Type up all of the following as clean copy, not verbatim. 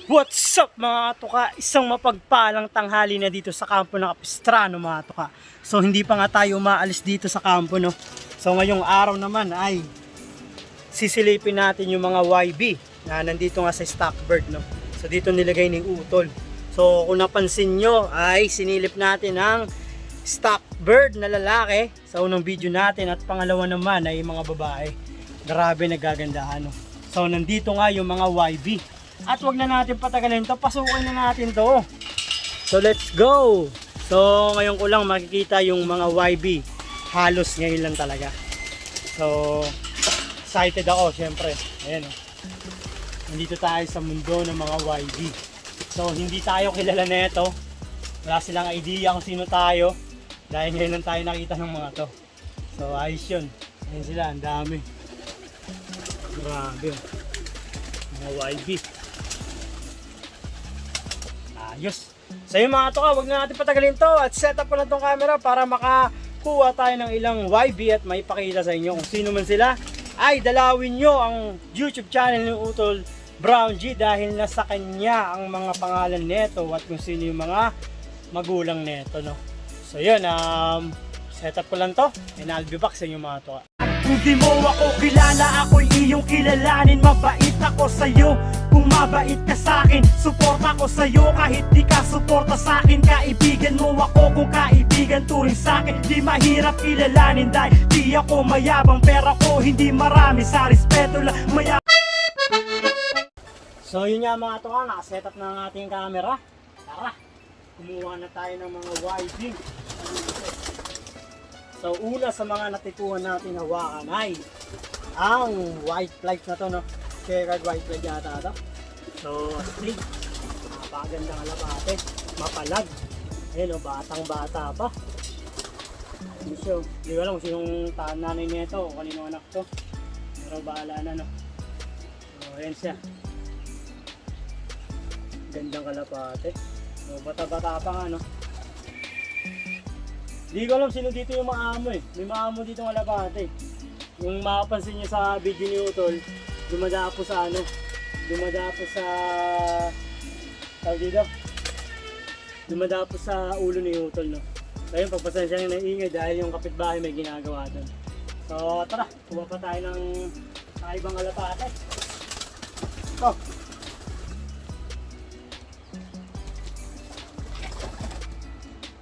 What's up mga tuka? Isang mapagpalang tanghali na dito sa kampo ng Capistrano mga tuka. So hindi pa nga tayo umaalis dito sa kampo, no. So ngayong araw naman ay sisilipin natin yung mga YB na nandito nga sa Stockbird, no. So dito nilagay ni Utol. So kung napansin nyo ay sinilip natin ang Stockbird na lalaki sa unang video natin, at pangalawa naman ay mga babae. Grabe, nagagandahan, no. So nandito nga yung mga YB. At wag na natin patagalin to, pasukin na natin to. So let's go. So ngayon ko lang makikita yung mga YB. Halos ngayon lang talaga. So excited ako syempre. Ayan o. Nandito tayo sa mundo ng mga YB. So hindi tayo kilala neto. Wala silang idea kung sino tayo. Dahil ngayon lang tayo nakita ng mga to. So ayos yun. Ayan sila, ang dami. Grabe. Mga YB. Ayos. So yung mga toka, wag na natin patagalin to at set up ko na tong camera para makakuha tayo ng ilang YB at maipakita sa inyo kung sino man sila. Ay dalawin nyo ang YouTube channel ni Utol Brown G dahil nasa kanya ang mga pangalan neto at kung sino yung mga magulang neto, no. So yun, set up ko lang to and I'll be back sa inyo mga toka. Kung di mo ako kilala, ako'y iyong kilalanin. Mabait ako sa'yo, kung mabait ka sa'kin. Suporta ko sa'yo kahit di ka suporta sa'kin. Kaibigan mo ako kung kaibigan turing sa'kin. Di mahirap kilalanin dahil di ako mayabang. Pero ako hindi marami, sa respeto lang mayabang. So yun nga mga toka, nakaset up na ang ating camera. Tara, kumuha na tayo ng mga YB. So una sa mga natikuhan natin hawakan ay ang white flag na to, no. Checkered white flag yata ito. So astig, napakagandang alapate, mapalag. Ayun o, batang bata pa. Hindi ko alam kung sinong nanay nito o kanino anak to. Pero bahala na, no. So ayan siya. Gandang kalapate. So bata-bata pa nga, no. Hindi ko alam sino dito yung maamo eh. May maamo dito ng alapate. Yung makapansin nyo sa video ni Utol, dumadapo sa tawag dito, dumadapo sa ulo ni Utol, no. Ayun, pagpasensya nyo na ingay dahil yung kapitbahay may ginagawa doon. So tara, kuha pa tayo ng ibang alapate. Ito.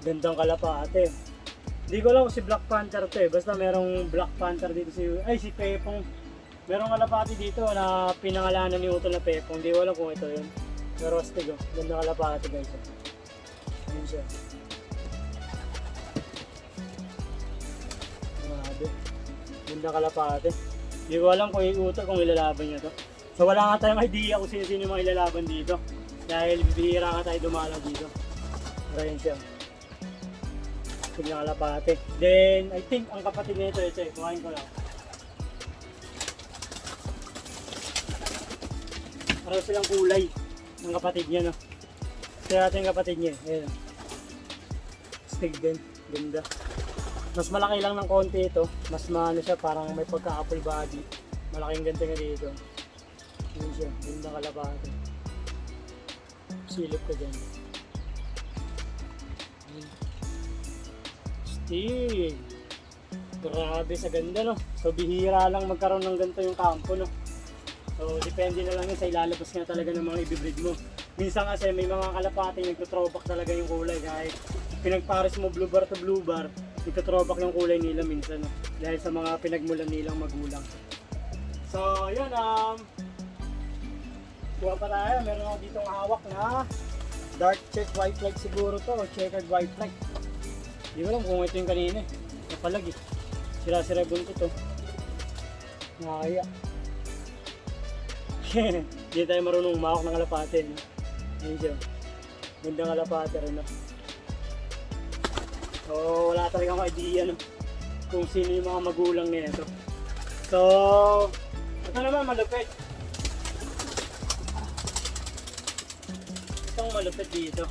Gandang kalapate. Hindi ko alam kung si Black Panther to eh. Basta merong Black Panther dito si Pepong. Merong kalapati dito na pinangalanan ni Utol na Pepong. Hindi ko alam kung ito yun. Pero astig oh. Ganda kalapati guys. Ayun siya. Grabe. Ganda kalapati. Hindi ko alam kung yung Utol kung ilalaban niya to. So wala nga tayong idea kung sino yung mga ilalaban dito. Dahil bibihira nga tayo dumalaw dito. Pero ayun siya. Yung kalapate. Then, I think ang kapatid nito, ito eh, kuhain ko lang. Parang silang kulay ng kapatid niya, no? Kaya natin yung kapatid niya, ayan. Stig din, ganda. Mas malaki lang ng konti ito. Mas maano siya, parang may pagka-apple body. Malaking ganda nga dito. Ayan siya, ganda kalapate. Silip ko dyan. Grabe sa ganda, no. So bihira lang magkaroon ng ganito yung kampo, no. So depende na lang yun sa ilalabas nga talaga ng mga ibibreed mo. Minsan kasi may mga kalapate nagtutrobak talaga yung kulay kahit pinagpares mo blue bar to blue bar, nagtutrobak yung kulay nila minsan, no. Dahil sa mga pinagmulan nilang magulang. So yun, kuha pa tayo. Meron ako ditong hawak na dark check white flag siguro to o checkered white flag. Hindi ko alam kung ito yung kanina eh. Napalag eh. Sira-sira buntot to. Nakakaya. Hindi tayo marunong umahok ng kalapate. No? Ayun siya. Gandang kalapate rin. No? So wala talagang idea, no? Kung sino yung mga magulang nito. So ito naman malupit. Itong malupit dito.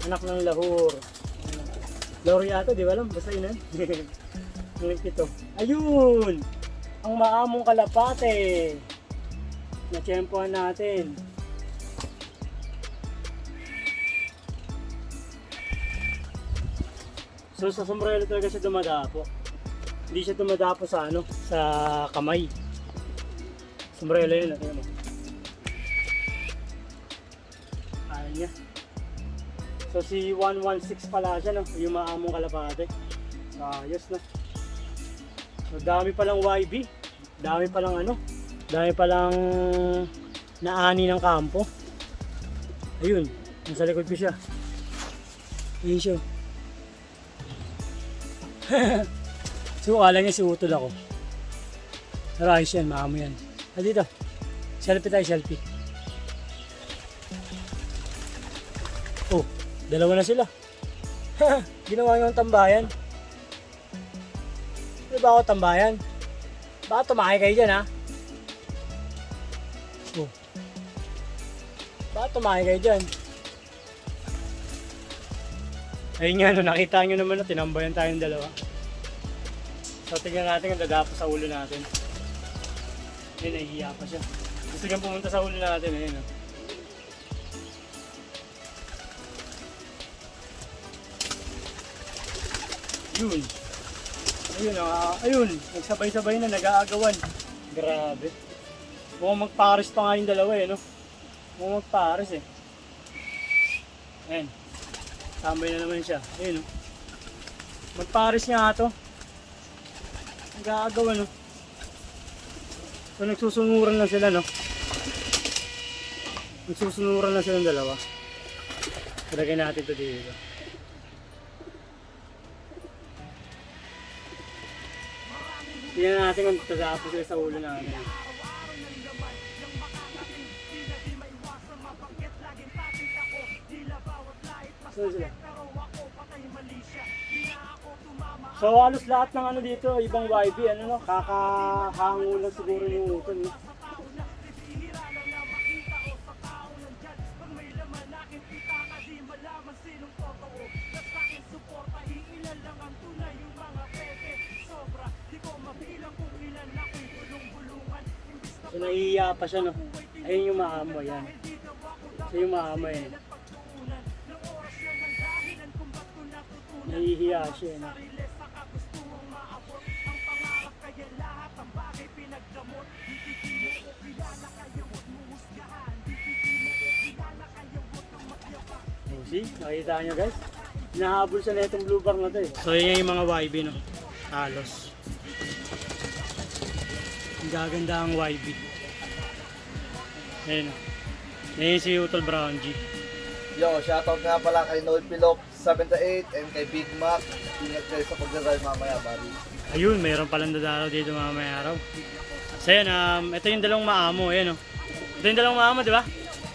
Anak ng lahur. Lori yata, di ba alam? Basta yun eh. Ito. Ayun! Ang maamong kalapate. Na-tsempohan natin. So sa sombrero talaga siya dumadapo. Hindi siya dumadapo sa ano, sa kamay. Sombrero yun, tingnan mo. Ayaw niya. So si 116 pala siya, no? Yung maamong kalapate. Ayos na. So dami palang YB. Dami palang ano. Dami palang naani ng kampo. Ayun, nasa likod ko siya. Ayun siya. So akala niya si Utol ako. Pero ayos yan, maamo yan. Dito, selfie tayo, selfie. Oh, dalawa na sila. Ginawa yung tambayan. Ano ba ako tambayan? Baka tumakay kayo dyan, ha? Oh. Baka tumakay kayo dyan. Ayun nga, no, nakita nyo naman na tinambayan tayong dalawa. So tingnan natin kung dadapo sa ulo natin. Ayun, nahihiya pa siya. Gusto niyang pumunta sa ulo natin, ayun, no? Yun. Ayun, ayun. Nagsabay-sabay na, nag-aagawan. Grabe. Mukhang magpares pa nga yung dalawa eh, no? Mukhang magpares eh. Ayun. Tambay na naman siya. Ayun, no? Magpares nga to. Nag-aagawan, no? So, nagsusunuran lang sila, no? Nagsusunuran lang silang dalawa. Ilagay natin ito dito. Tingnan natin kung tatapo sila sa ulo natin. So, sila. So halos lahat ng ano dito, ibang YB, ano no, kakahango lang siguro yung utol, no? So nahihiya pa siya, no? Ayun yung maamo, yan. So yung maamo yan. Nahihiya siya, no? See? Nakita nyo guys? Hinahabol siya na itong blue bar na to eh. So yun yung mga YB, no? Halos. Ang gaganda ang YB. Ayun, no? Ayun si Utol Brown G. Yo, shoutout nga pala kay Noel Pilok 78 and kay Big Mac. Ingat kayo sa pagdadrive mamaya, buddy. Ayun, mayroon palang dadalaw dito mamaya araw. So yun, ito yung dalawang maamo, ayun, no? Ito yung dalawang maamo, di ba?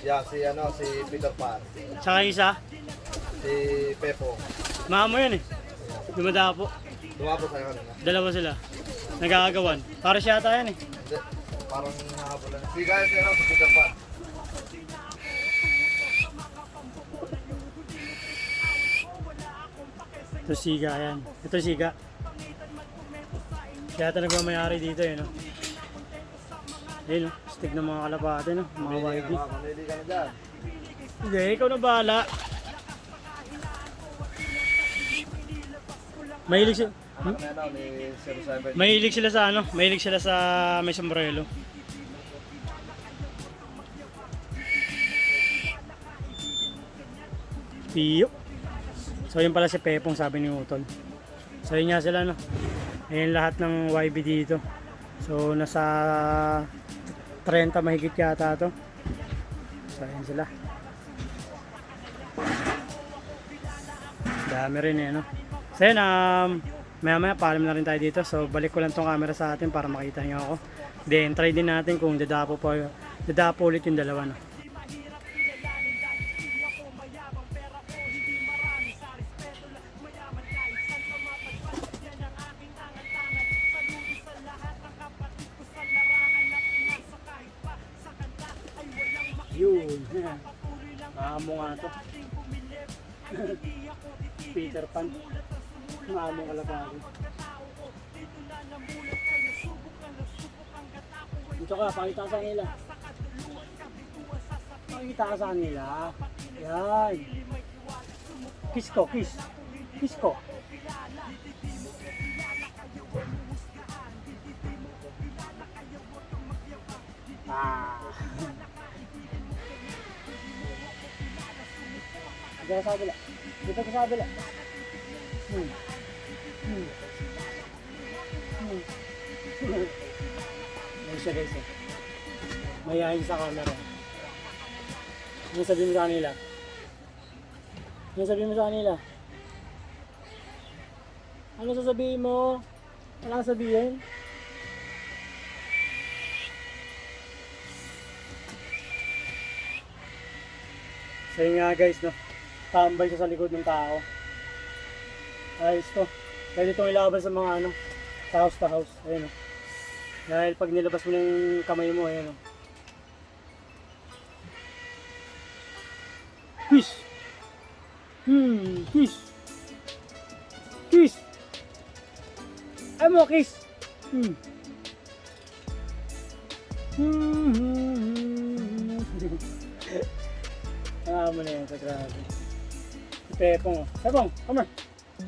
Yeah, si Peter Pan. Tsaka yung isa, Si Pepo. maamo yun eh. Dumadapo. Dumapo sa'yo kanina. Dalawa sila. Nagkakagawan. Para siya ata yan eh. Hindi, parang nahabol lang. Si guys, si Peter Pan. Ito siga yan. Ito siga. Kaya ito nagmamayari dito eh, no? Ayun, no? Stick ng mga kalapate, no? Mga YB. Mamili ka na dyan. Hindi, ikaw na bahala. Mahilig sila. Ano na ni 07. Mahilig sila sa ano? Mahilig sila sa may sombrero. Piyo. So yun pala si Pepong, sabi ni Utol. So yun nga sila, no? Ayan lahat ng YB dito. So nasa 30 mahigit yata to. So ayan sila. Dami rin eh, no? So yun, maya paalam na rin tayo dito. So balik ko lang tong camera sa atin para makita niyo ako. Then try din natin kung dadapo ulit yung dalawa, no? Yun. Maamo nga to. Peter Pan. Maamong kalapati. Dito ka, pakita ka sa kanila. Pakita ka sa kanila. Yan. Kiss ko, kiss. Kiss ko. Ah. Dito ka sa kabila. Dito ka sa kabila. Hmm. Hmm. Hmm. Ayun siya guys eh. Mayayain sa camera. Ano sabihin mo sa kanila? Ano sabihin mo sa kanila? Ano sasabihin mo? Wala kang sabihin? So yun nga guys, no? Tambay siya sa likod ng tao. Ayos to. Pwede itong ilaban sa mga ano, sa house to house. Ayun o. Dahil pag nilabas mo na yung kamay mo, ayun o. Kiss! Kiss! Kiss! Ay mo, kiss! Mo na yan sa grabe. Si Pepong, oh. Pepong, come here!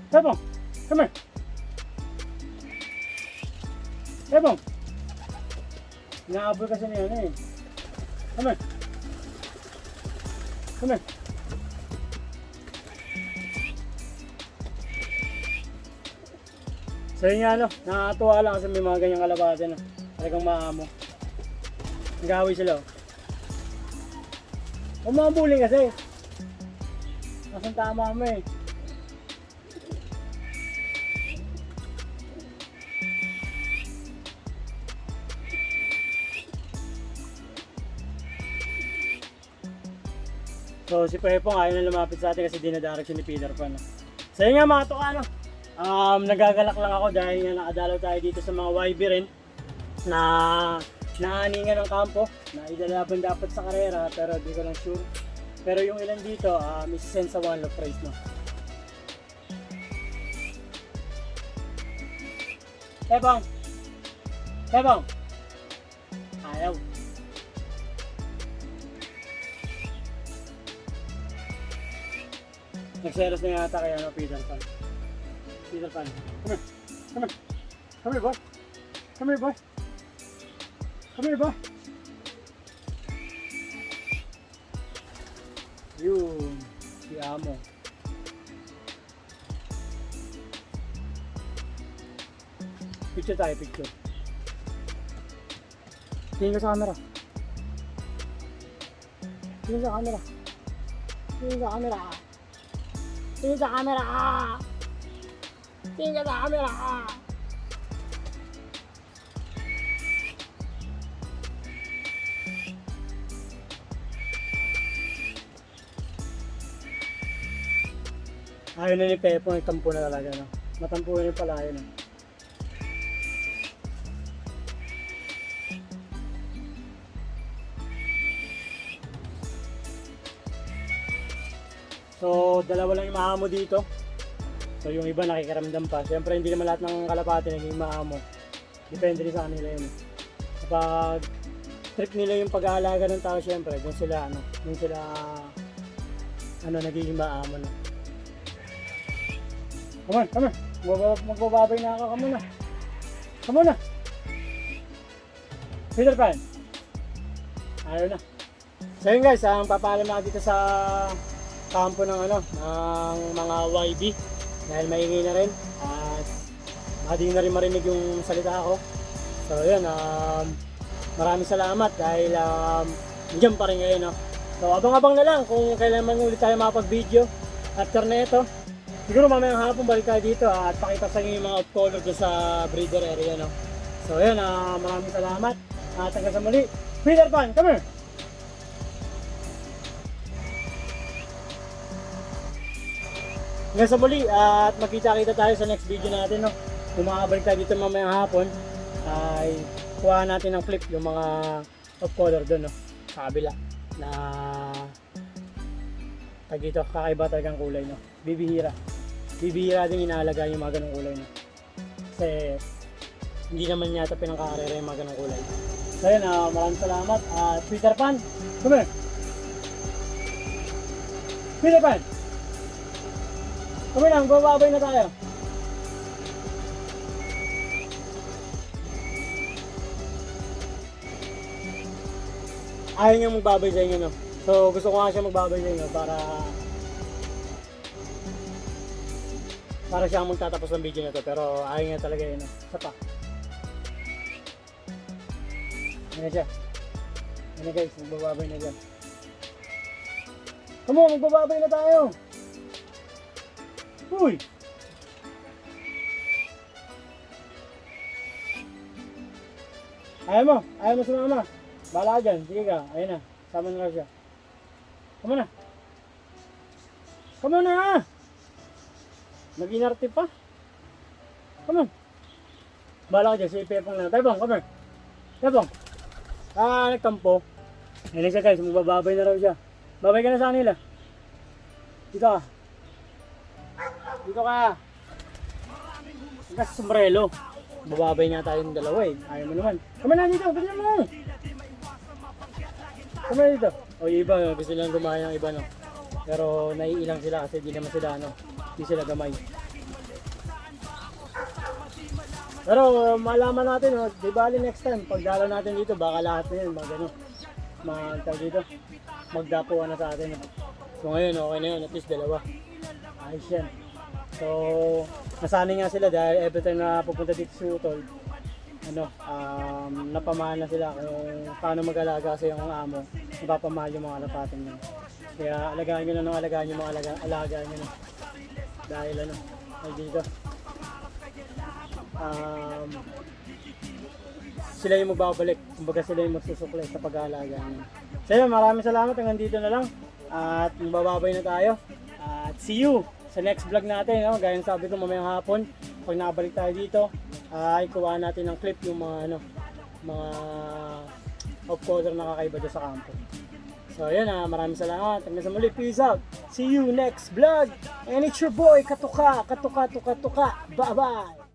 Pepong, come here! Pepong! Inaabol kasi niya ano eh. Come here! Come here! So yun nga no, nakakatuwa lang kasi may mga ganyang kalabate na talagang maamo. Nag-away sila oh. Umambuling kasi. Nasaan tama mo eh. So si Pepong ayaw na lumapit sa atin kasi dinadarak siya ni Peter Pan. So yun nga mga tuka no. Nagagalak lang ako dahil nga nakadalaw tayo dito sa mga YB rin na naaningan ng kampo na idalaban dapat sa karera pero di ko lang sure. Pero yung ilan dito, may send sa one love price no. Pepong! Pepong! Ayaw. Nagseros na yata kaya no, Peter Pan. Peter Pan. Come here. Come here. Come here, boy. Come here, boy. Come here, boy. Yun. Si Amo. Picture tayo, picture. Tingin ka sa camera. Tingin sa camera. Tingin sa camera. Tingin sa camera. Tingin sa camera. Ayaw na ni Pepo, nagtampo na talaga no. Matampo na yung palayo no. So, dalawa lang yung maamo dito. So, yung iba nakikiramdam pa. Siyempre, hindi naman lahat ng kalapate naging maamo. Depende rin sa kanila yun. Kapag trip nila yung pag-aalaga ng tao, siyempre, dun sila, nagiging maamo no. Come on, come on. Magbababay na ako. Come on na. Come on na. Peter Pan. Ayaw na. So yun guys, ang papaalam na dito sa kampo ng ng mga YB dahil maingay na rin at hindi na rin marinig yung salita ko. So yun, maraming salamat dahil nandiyan pa rin ngayon. No? So abang-abang na lang kung kailan man ulit tayo makapag-video after na ito. Siguro mamayang hapon balik tayo dito at pakita sa inyo yung mga off-color doon sa breeder area. No? So yun, maraming salamat at hanggang sa muli. Peter Pan, come here! Hanggang sa muli at magkita-kita tayo sa next video natin. No? Kung makabalik tayo dito mamayang hapon ay kuha natin ng clip yung mga off-color doon no? Sa kabila na tag dito, kakaiba talagang kulay. No? Bibihira din inaalaga yung mga ganong kulay no? Kasi hindi naman yata pinangkakarera yung mga ganong kulay. So yun, maraming salamat at Peter Pan, come here! Peter Pan! Come here lang, bababay na tayo. ayaw niya magbabay sa inyo, no? So, gusto ko nga siya magbabay sa inyo para siya ang magtatapos ng video na to. Pero ayaw niya talaga yun, no? Isa pa. Yan na siya. Yan na guys, magbababay na dyan. Come on, magbababay na tayo! Uy! Ayaw mo sumama. Bahala ka dyan, sige ka, ayun na. Sama na lang siya. Come on na. Come on na! Nag-inarte pa. Come on. Bahala ka dyan, si Pepong na. Pepong, come here. Pepong. Nagkampo. Ayun siya guys, magbababay na raw siya. Babay ka na sa kanila. Dito ka. Dito ka. Hanggang sombrero. Bababay nga tayong dalawa eh. Ayaw mo naman. Come na dito, pwede mo. Come na dito. O yung iba, gusto nilang gumaya ng iba no. Pero naiilang sila kasi di naman sila ano. Di sila gamay. Pero malaman natin, no, di bali next time, pagdala natin dito, baka lahat na yun, magdapuan na sa atin. No. So ngayon, okay na yun, at least dalawa. Ayos yan. So, nasanay nga sila dahil every time na pupunta dito si Utol, napamahal na sila kung paano mag-alaga sa yung amo, napapamahal yung mga alapatin nyo. Kaya alagaan nyo na ng alagaan yung mga alagaan nyo na. Dahil ay dito. Sila yung magbabalik, kumbaga sila yung magsusuklay sa pag-aalaga nyo. So yun, maraming salamat, hanggang dito na lang. At magbababay na tayo. At see you sa next vlog natin, no? Gaya ng sabi ko mamayang hapon, pag nakabalik tayo dito, ay kuha natin ng clip yung mga mga off-color na kakaiba dyan sa kampo. So yun, maraming salamat. Hanggang sa muli, peace out. See you next vlog. And it's your boy, Katuka. Bye bye.